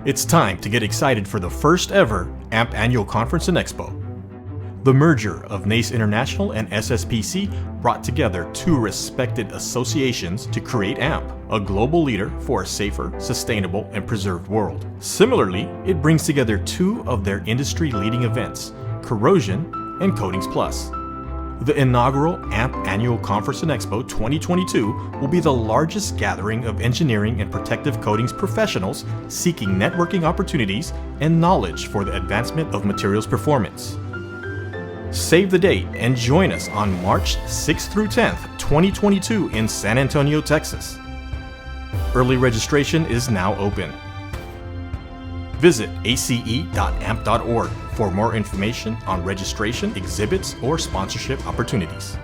It's time to get excited for the first ever AMP Annual Conference and Expo. The merger of NACE International and SSPC brought together two respected associations to create AMP, a global leader for a safer, sustainable, and preserved world. Similarly, it brings together two of their industry-leading events, Corrosion and Coatings Plus. The inaugural AMP Annual Conference and Expo 2022 will be the largest gathering of engineering and protective coatings professionals seeking networking opportunities and knowledge for the advancement of materials performance. Save the date and join us on March 6th through 10th, 2022 in San Antonio, Texas. Early registration is now open. Visit ace.amp.org for more information on registration, exhibits, or sponsorship opportunities.